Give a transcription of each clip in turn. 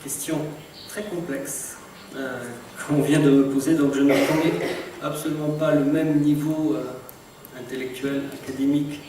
question très complexe qu'on vient de me poser, donc je n'attendais absolument pas le même niveau intellectuel, académique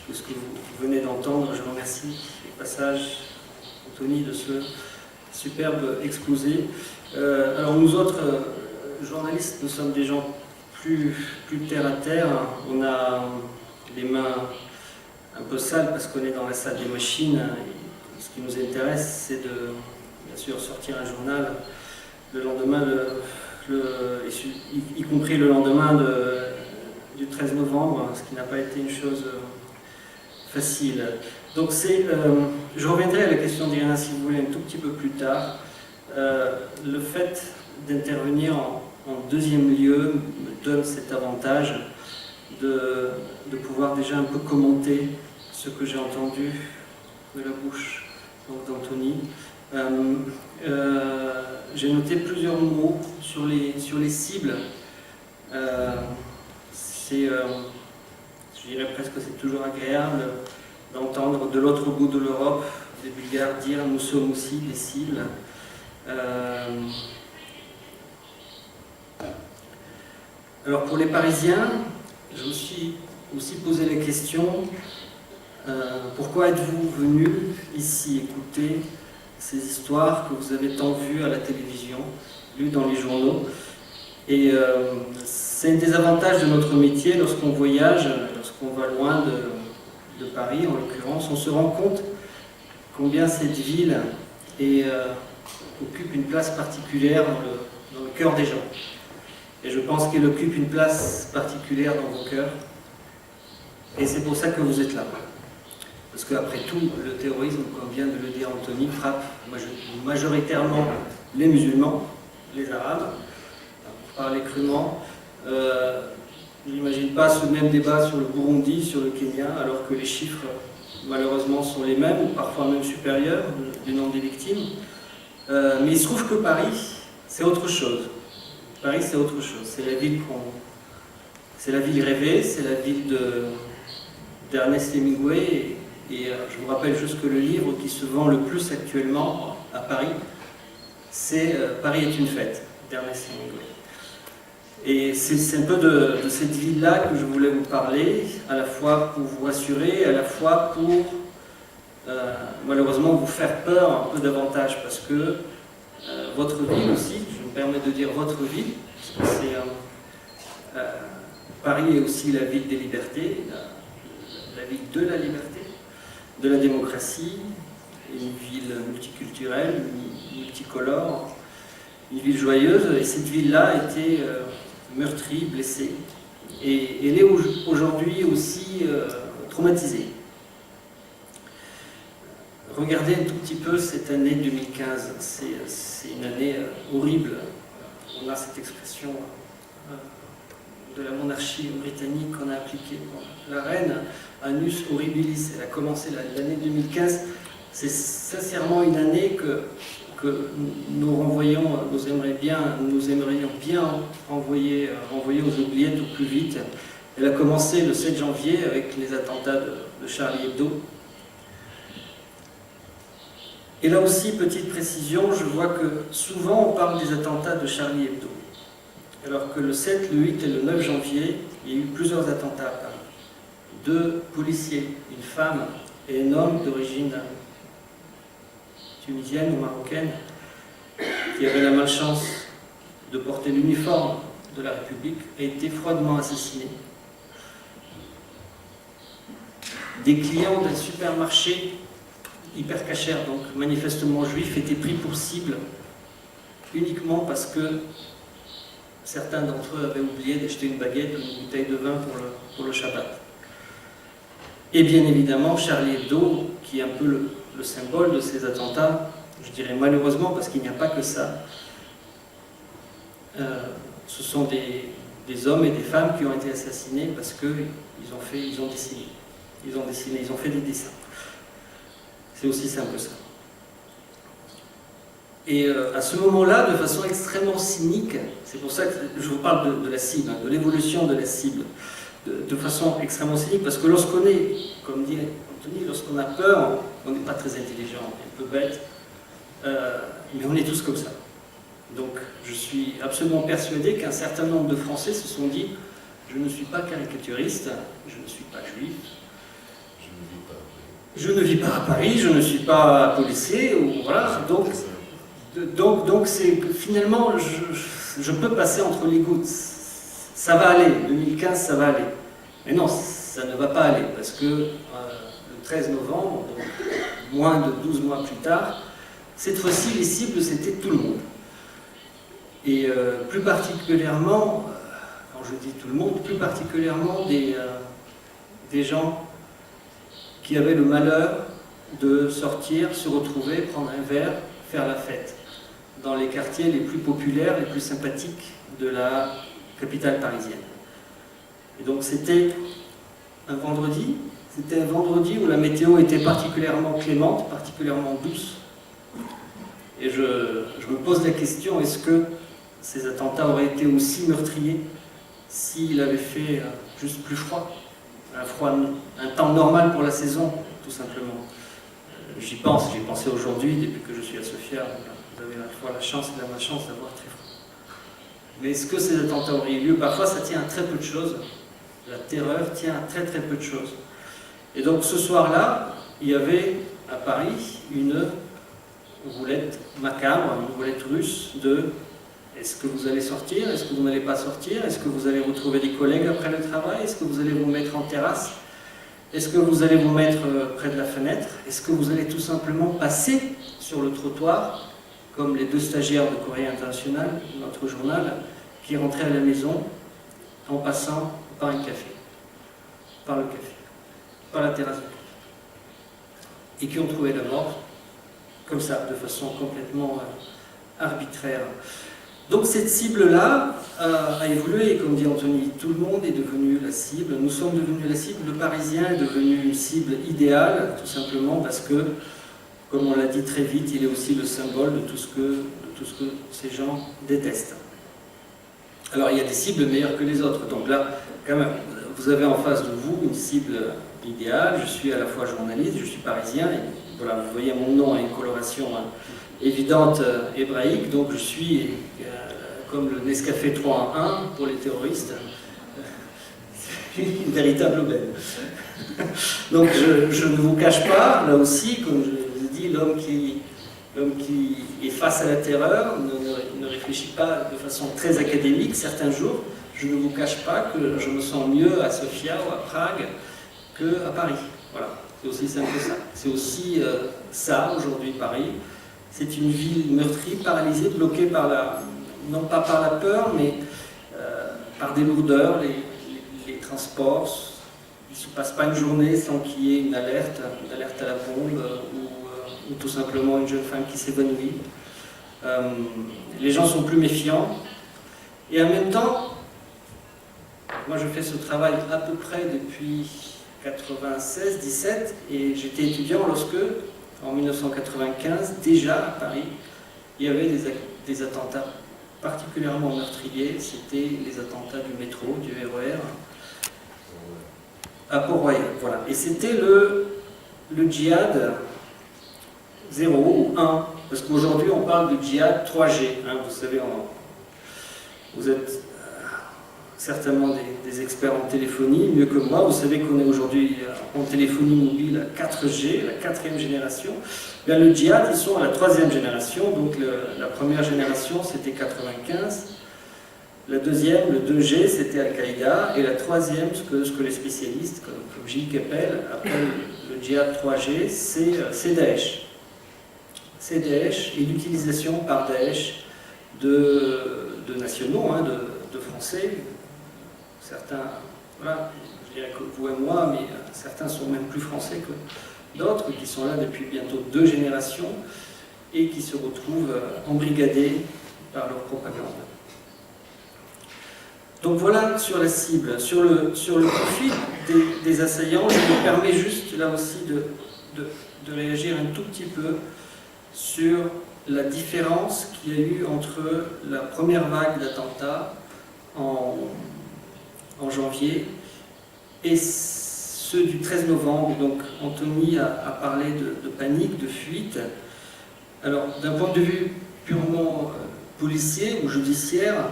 que ce que vous venez d'entendre. Je remercie au passage Anthony de ce superbe exposé. Alors nous autres journalistes, nous sommes des gens plus terre à terre. On a les mains un peu sales parce qu'on est dans la salle des machines. Et ce qui nous intéresse, c'est de, bien sûr, sortir un journal le lendemain, y compris le lendemain du 13 novembre, ce qui n'a pas été une chose facile. Donc je reviendrai à la question d'Irina, si vous voulez, un tout petit peu plus tard. Le fait d'intervenir en deuxième lieu me donne cet avantage de pouvoir déjà un peu commenter ce que j'ai entendu de la bouche d'Anthony. J'ai noté plusieurs mots sur les cibles. Je dirais presque que c'est toujours agréable d'entendre de l'autre bout de l'Europe des Bulgares dire « nous sommes aussi des cibles ». Alors pour les Parisiens, je me suis aussi posé la question pourquoi êtes-vous venus ici écouter ces histoires que vous avez tant vues à la télévision, lues dans les journaux. Et c'est un des avantages de notre métier lorsqu'on voyage, lorsqu'on va loin de Paris en l'occurrence, on se rend compte combien cette ville occupe une place particulière dans le cœur des gens. Et je pense qu'elle occupe une place particulière dans vos cœurs. Et c'est pour ça que vous êtes là. Parce qu'après tout, le terrorisme, comme vient de le dire Anthony, frappe majoritairement les musulmans, les arabes, pour parler crûment. Je n'imagine pas ce même débat sur le Burundi, sur le Kenya, alors que les chiffres, malheureusement, sont les mêmes, ou parfois même supérieurs, du nombre des victimes. Mais il se trouve que Paris, c'est autre chose. Paris, c'est autre chose. C'est la ville rêvée, c'est la ville d'Ernest Hemingway. Et je vous rappelle juste que le livre qui se vend le plus actuellement à Paris, c'est Paris est une fête, d'Ernest Hemingway. Et c'est un peu de cette ville-là que je voulais vous parler, à la fois pour vous rassurer, à la fois pour malheureusement vous faire peur un peu davantage, parce que votre ville aussi, je me permets de dire votre ville, parce que Paris est aussi la ville des libertés, la ville de la liberté, de la démocratie, une ville multiculturelle, multicolore, une ville joyeuse, et cette ville-là a été meurtrie, blessée, et elle est aujourd'hui aussi traumatisée. Regardez un tout petit peu cette année 2015, c'est une année horrible. On a cette expression de la monarchie britannique qu'on a appliquée. La reine Annus Horribilis, elle a commencé l'année 2015. C'est sincèrement une année que nous aimerions bien renvoyer aux oubliettes au plus vite. Elle a commencé le 7 janvier avec les attentats de Charlie Hebdo. Et là aussi, petite précision, je vois que souvent on parle des attentats de Charlie Hebdo. Alors que le 7, le 8 et le 9 janvier, il y a eu plusieurs attentats à Paris. 2 policiers, une femme et un homme d'origine tunisienne ou marocaine, qui avaient la malchance de porter l'uniforme de la République, a été froidement assassiné. Des clients d'un supermarché hyper cachère, donc manifestement juif, étaient pris pour cible uniquement parce que certains d'entre eux avaient oublié d'acheter une baguette ou une bouteille de vin pour le Shabbat. Et bien évidemment, Charlie Hebdo, qui est un peu le symbole de ces attentats, je dirais malheureusement parce qu'il n'y a pas que ça, ce sont des hommes et des femmes qui ont été assassinés parce qu'ils ont dessiné, ils ont fait des dessins. C'est aussi simple que ça. Et à ce moment-là, de façon extrêmement cynique, c'est pour ça que je vous parle de la cible, de l'évolution de la cible, de façon extrêmement cynique, parce que lorsqu'on est, comme dit Anthony, lorsqu'on a peur, on n'est pas très intelligent, on est un peu bête, mais on est tous comme ça. Donc je suis absolument persuadé qu'un certain nombre de Français se sont dit « Je ne suis pas caricaturiste, je ne suis pas juif, je ne vis pas à Paris, je ne suis pas policier, ou voilà. » Donc finalement, je peux passer entre les gouttes. Ça va aller, 2015, ça va aller. Mais non, ça ne va pas aller, parce que le 13 novembre, donc moins de 12 mois plus tard, cette fois-ci, les cibles, c'était tout le monde. Et plus particulièrement, quand je dis tout le monde, plus particulièrement des gens qui avaient le malheur de sortir, se retrouver, prendre un verre, faire la fête, dans les quartiers les plus populaires, les plus sympathiques de la capitale parisienne. Et donc c'était un vendredi où la météo était particulièrement clémente, particulièrement douce. Et je me pose la question, est-ce que ces attentats auraient été aussi meurtriers s'il avait fait juste plus froid, un temps normal pour la saison, tout simplement. J'y pense, j'y pensé aujourd'hui, depuis que je suis à Sofia, vous avez à la fois la chance et la malchance d'avoir très froid. Mais est-ce que ces attentats auraient eu lieu? Parfois ça tient à très peu de choses, la terreur tient à très très peu de choses. Et donc ce soir-là, il y avait à Paris une roulette macabre, une roulette russe de est-ce que vous allez sortir, est-ce que vous n'allez pas sortir, est-ce que vous allez retrouver des collègues après le travail, est-ce que vous allez vous mettre en terrasse, est-ce que vous allez vous mettre près de la fenêtre, est-ce que vous allez tout simplement passer sur le trottoir, comme les deux stagiaires de Courrier International, notre journal, qui rentraient à la maison en passant par un café, par le café, par la terrasse du café, et qui ont trouvé la mort comme ça, de façon complètement arbitraire. Donc cette cible-là a évolué, et comme dit Anthony, tout le monde est devenu la cible, nous sommes devenus la cible, le Parisien est devenu une cible idéale, tout simplement parce que, comme on l'a dit très vite, il est aussi le symbole de tout ce que ces gens détestent. Alors il y a des cibles meilleures que les autres, donc là, quand même, vous avez en face de vous une cible idéale, je suis à la fois journaliste, je suis parisien, et voilà, vous voyez mon nom a une coloration évidente hébraïque, donc je suis comme le Nescafé 3 en 1 pour les terroristes, une véritable aubaine. Donc je ne vous cache pas, là aussi, comme je vous ai dit, l'homme qui est face à la terreur ne réfléchit pas de façon très académique certains jours. Je ne vous cache pas que je me sens mieux à Sofia ou à Prague qu'à Paris. Voilà, c'est aussi simple que ça. C'est aussi ça, aujourd'hui, Paris. C'est une ville meurtrie, paralysée, bloquée par non pas par la peur, mais par des lourdeurs, les transports. Il ne se passe pas une journée sans qu'il y ait une alerte à la bombe, ou tout simplement une jeune femme qui s'évanouit. Les gens sont plus méfiants. Et en même temps, moi je fais ce travail à peu près depuis 96-17, et j'étais étudiant lorsque, en 1995, déjà à Paris, il y avait des attentats particulièrement meurtriers. C'était les attentats du métro, du RER, à Port-Royal. Voilà. Et c'était le djihad 0 ou 1, parce qu'aujourd'hui on parle de djihad 3G. Hein, vous savez, vous êtes certainement des experts en téléphonie, mieux que moi. Vous savez qu'on est aujourd'hui en téléphonie mobile à 4G, la 4e génération. Bien, le djihad, ils sont à la 3e génération. Donc la première génération, c'était 95. La deuxième, le 2G, c'était Al-Qaïda. Et la troisième, ce que les spécialistes, comme Gilles Kepel, appellent le djihad 3G, c'est Daesh. C'est Daesh et l'utilisation par Daesh de nationaux, hein, de Français. Certains, voilà, je dirais que vous et moi, mais certains sont même plus français que d'autres, qui sont là depuis bientôt 2 générations et qui se retrouvent embrigadés par leur propagande. Donc voilà sur la cible. Sur le profil des assaillants, je me permets juste là aussi de réagir un tout petit peu sur la différence qu'il y a eu entre la première vague d'attentats en janvier et ceux du 13 novembre. Donc Anthony a parlé de panique, de fuite. Alors, d'un point de vue purement policier ou judiciaire,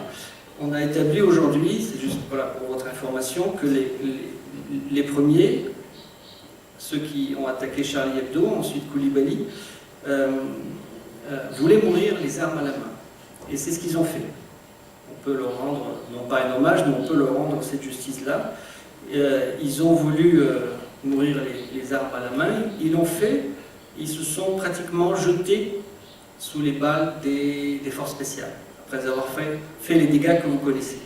on a établi aujourd'hui, c'est juste voilà, pour votre information, que les premiers, ceux qui ont attaqué Charlie Hebdo, ensuite Koulibaly, voulaient mourir les armes à la main. Et c'est ce qu'ils ont fait. On peut leur rendre, non pas un hommage, mais on peut leur rendre cette justice-là. Ils ont voulu mourir les armes à la main, ils l'ont fait, ils se sont pratiquement jetés sous les balles des forces spéciales, après avoir fait les dégâts que vous connaissez.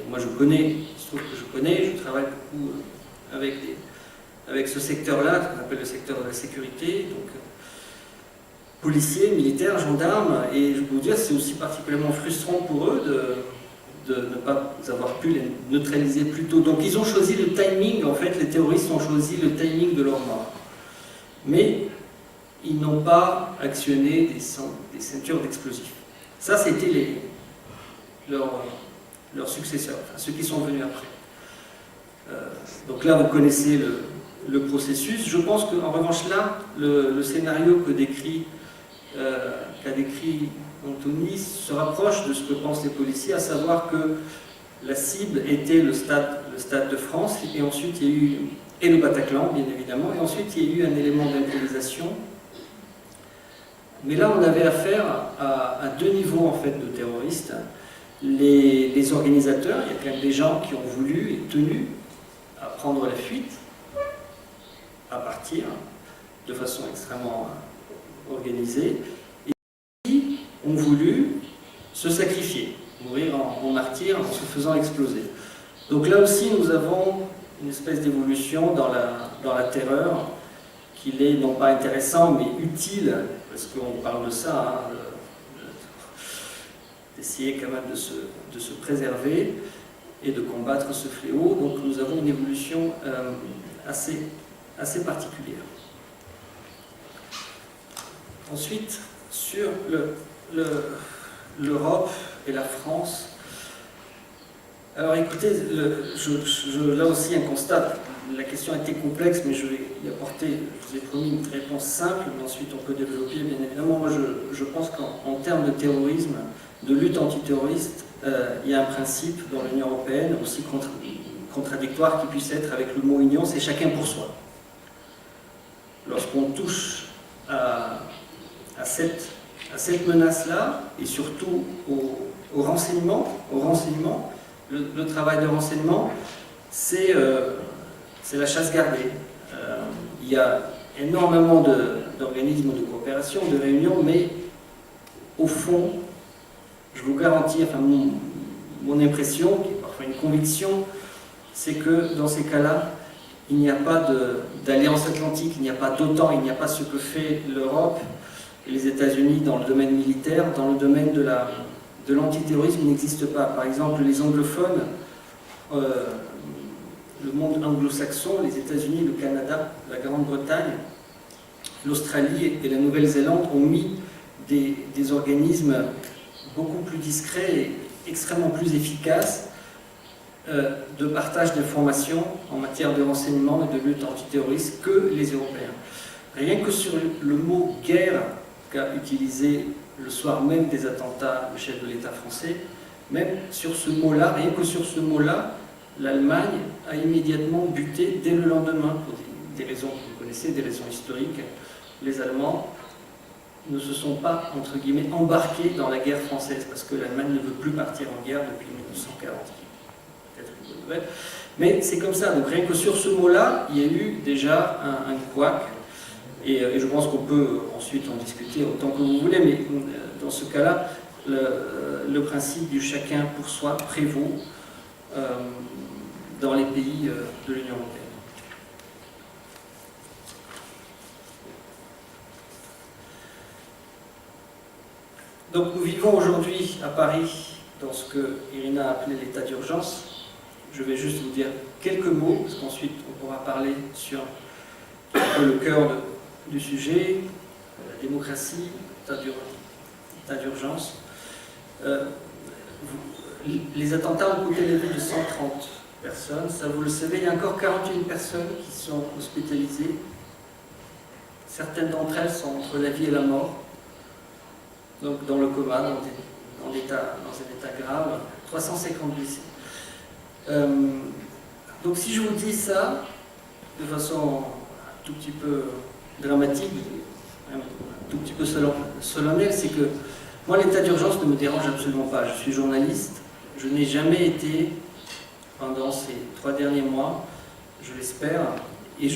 Moi je connais, il se trouve que je connais, je travaille beaucoup avec ce secteur-là, qu'on appelle le secteur de la sécurité, donc policiers, militaires, gendarmes, et je peux vous dire c'est aussi particulièrement frustrant pour eux de ne pas avoir pu les neutraliser plus tôt. Donc ils ont choisi le timing, en fait, les terroristes ont choisi le timing de leur mort. Mais ils n'ont pas actionné des ceintures d'explosifs. Ça, c'était leurs successeurs, enfin, ceux qui sont venus après. Donc là, vous connaissez le processus. Je pense qu'en revanche, là, le scénario qu'a décrit Anthony se rapproche de ce que pensent les policiers, à savoir que la cible était le stade de France, et ensuite il y a eu, et le Bataclan bien évidemment, et ensuite il y a eu un élément d'improvisation. Mais là on avait affaire à deux niveaux en fait de terroristes. Les organisateurs, il y a quand même des gens qui ont voulu et tenu à prendre la fuite, à partir de façon extrêmement organisée, ont voulu se sacrifier, mourir en martyr en se faisant exploser. Donc là aussi, nous avons une espèce d'évolution dans la terreur, qu'il est non pas intéressant, mais utile, parce qu'on parle de ça, d'essayer quand même de se préserver et de combattre ce fléau. Donc nous avons une évolution assez particulière. Ensuite, sur l'Europe et la France. Alors écoutez, là aussi un constat, la question a été complexe, mais je vais y apporter, je vous ai promis une réponse simple, mais ensuite on peut développer bien évidemment. Moi je pense qu'en termes de terrorisme, de lutte antiterroriste, il y a un principe dans l'Union européenne, aussi contradictoire qui puisse être avec le mot union, c'est chacun pour soi. Lorsqu'on touche à cette menace-là, et surtout au renseignement, le travail de renseignement, c'est la chasse gardée. Il y a énormément d'organismes de coopération, de réunions, mais au fond, je vous garantis, enfin mon impression, qui est parfois une conviction, c'est que dans ces cas-là, il n'y a pas d'alliance atlantique, il n'y a pas d'OTAN, il n'y a pas ce que fait l'Europe et les États-Unis dans le domaine militaire, dans le domaine de l'antiterrorisme, il n'existe pas. Par exemple, les anglophones, le monde anglo-saxon, les États-Unis, le Canada, la Grande-Bretagne, l'Australie et la Nouvelle-Zélande ont mis des organismes beaucoup plus discrets et extrêmement plus efficaces de partage d'informations en matière de renseignement et de lutte antiterroriste que les Européens. Rien que sur le mot « guerre » qu'a utilisé le soir même des attentats le chef de l'État français, même sur ce mot-là, rien que sur ce mot-là, l'Allemagne a immédiatement buté dès le lendemain, pour des raisons que vous connaissez, des raisons historiques. Les Allemands ne se sont pas, entre guillemets, embarqués dans la guerre française, parce que l'Allemagne ne veut plus partir en guerre depuis 1940. Peut-être une bonne nouvelle. Mais c'est comme ça, donc rien que sur ce mot-là, il y a eu déjà un couac. Et je pense qu'on peut ensuite en discuter autant que vous voulez, mais dans ce cas-là, le principe du chacun pour soi prévaut dans les pays de l'Union européenne. Donc nous vivons aujourd'hui à Paris dans ce que Irina a appelé l'état d'urgence. Je vais juste vous dire quelques mots, parce qu'ensuite on pourra parler sur le cœur du sujet, la démocratie, l'état d'urgence. Les attentats ont coûté la vie de 130 personnes, ça vous le savez, il y a encore 41 personnes qui sont hospitalisées. Certaines d'entre elles sont entre la vie et la mort. donc dans le coma, dans un état grave, 350 blessés. Donc si je vous dis ça, de façon un tout petit peu dramatique, un tout petit peu solennelle, c'est que moi l'état d'urgence ne me dérange absolument pas. Je suis journaliste, je n'ai jamais été, pendant ces 3 derniers mois, je l'espère, et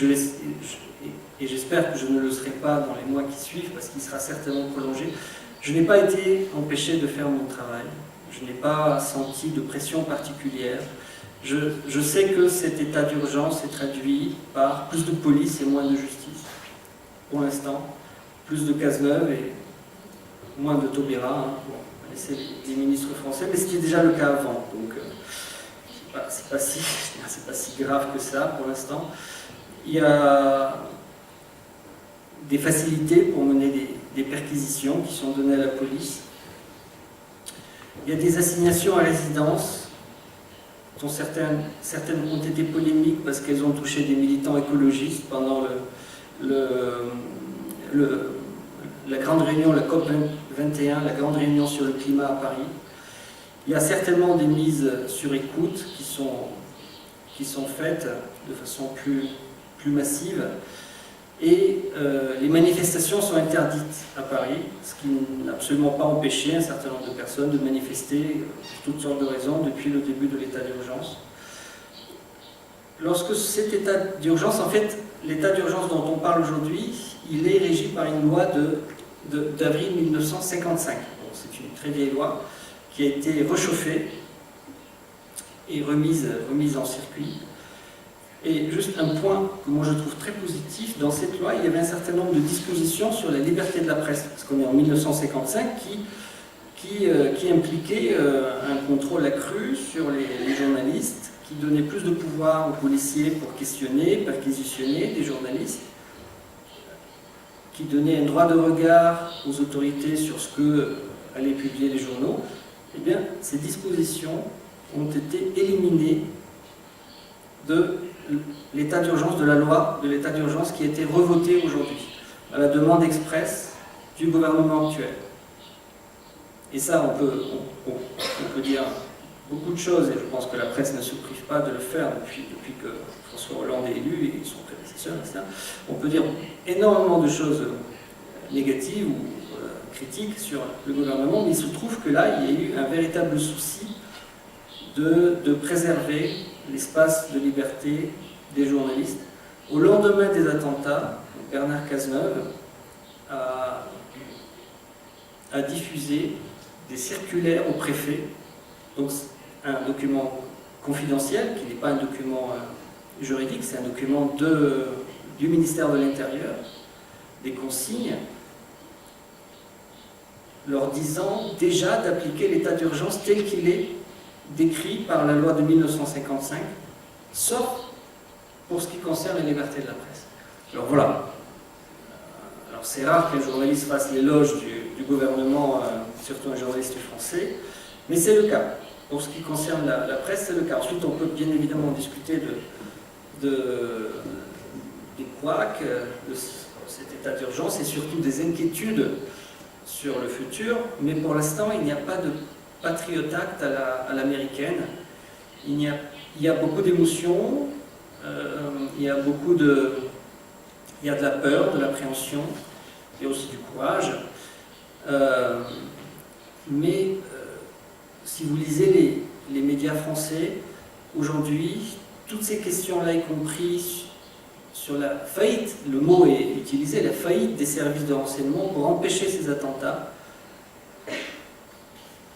j'espère que je ne le serai pas dans les mois qui suivent, parce qu'il sera certainement prolongé. Je n'ai pas été empêché de faire mon travail, je n'ai pas senti de pression particulière. Je sais que cet état d'urgence est traduit par plus de police et moins de justice, pour l'instant, plus de Cazeneuve et moins de Taubira, hein, pour laisser les ministres français, mais c'était déjà le cas avant, donc c'est pas si grave que ça pour l'instant. Il y a des facilités pour mener des perquisitions qui sont données à la police. Il y a des assignations à résidence, dont certaines ont été polémiques parce qu'elles ont touché des militants écologistes pendant la grande réunion, la COP 21, la grande réunion sur le climat à Paris. Il y a certainement des mises sur écoute qui sont faites de façon plus massive. Et les manifestations sont interdites à Paris, ce qui n'a absolument pas empêché un certain nombre de personnes de manifester pour toutes sortes de raisons depuis le début de l'état d'urgence. Lorsque cet état d'urgence, en fait, l'état d'urgence dont on parle aujourd'hui, il est régi par une loi d'avril 1955. C'est une très vieille loi qui a été réchauffée et remise en circuit. Et juste un point que moi je trouve très positif, dans cette loi, il y avait un certain nombre de dispositions sur la liberté de la presse, parce qu'on est en 1955, qui impliquait un contrôle accru sur les journalistes, qui donnait plus de pouvoir aux policiers pour questionner, perquisitionner des journalistes, qui donnait un droit de regard aux autorités sur ce que allaient publier les journaux. Eh bien, ces dispositions ont été éliminées de l'état d'urgence, de la loi de l'état d'urgence qui a été revotée aujourd'hui, à la demande expresse du gouvernement actuel. Et ça, on peut dire beaucoup de choses, et je pense que la presse ne se prive pas de le faire depuis que François Hollande est élu et son prédécesseur, etc. On peut dire énormément de choses négatives ou critiques sur le gouvernement, mais il se trouve que là, il y a eu un véritable souci de préserver l'espace de liberté des journalistes. Au lendemain des attentats, Bernard Cazeneuve a diffusé des circulaires au préfet, donc un document confidentiel, qui n'est pas un document juridique, c'est un document du ministère de l'Intérieur, des consignes, leur disant déjà d'appliquer l'état d'urgence tel qu'il est décrit par la loi de 1955, sauf pour ce qui concerne la liberté de la presse. Alors voilà. Alors c'est rare qu'un journaliste fasse l'éloge du gouvernement, surtout un journaliste français, mais c'est le cas. Pour ce qui concerne la presse, c'est le cas. Ensuite, on peut bien évidemment discuter des couacs, de cet état d'urgence et surtout des inquiétudes sur le futur, mais pour l'instant, il n'y a pas de Patriot Act à l'américaine. Il y a beaucoup d'émotions, il y a de la peur, de l'appréhension, il y a aussi du courage. Mais si vous lisez les médias français, aujourd'hui, toutes ces questions-là, y compris sur la faillite, le mot est utilisé, la faillite des services de renseignement pour empêcher ces attentats,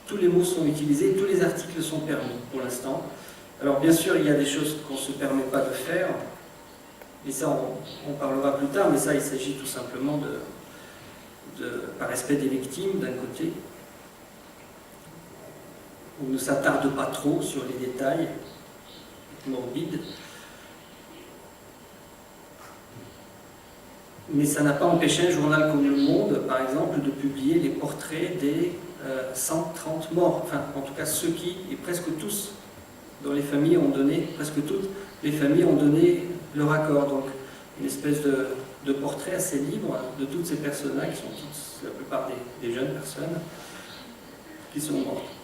tous les mots sont utilisés, tous les articles sont permis pour l'instant. Alors bien sûr, il y a des choses qu'on ne se permet pas de faire, et ça on parlera plus tard, mais ça il s'agit tout simplement par respect des victimes d'un côté. On ne s'attarde pas trop sur les détails morbides. Mais ça n'a pas empêché un journal comme Le Monde, par exemple, de publier les portraits des 130 morts, enfin en tout cas ceux qui, et presque tous, dont les familles ont donné, presque toutes les familles ont donné leur accord. Donc une espèce de portraits assez libres de toutes ces personnes-là, qui sont toutes, la plupart des jeunes personnes, qui sont mortes.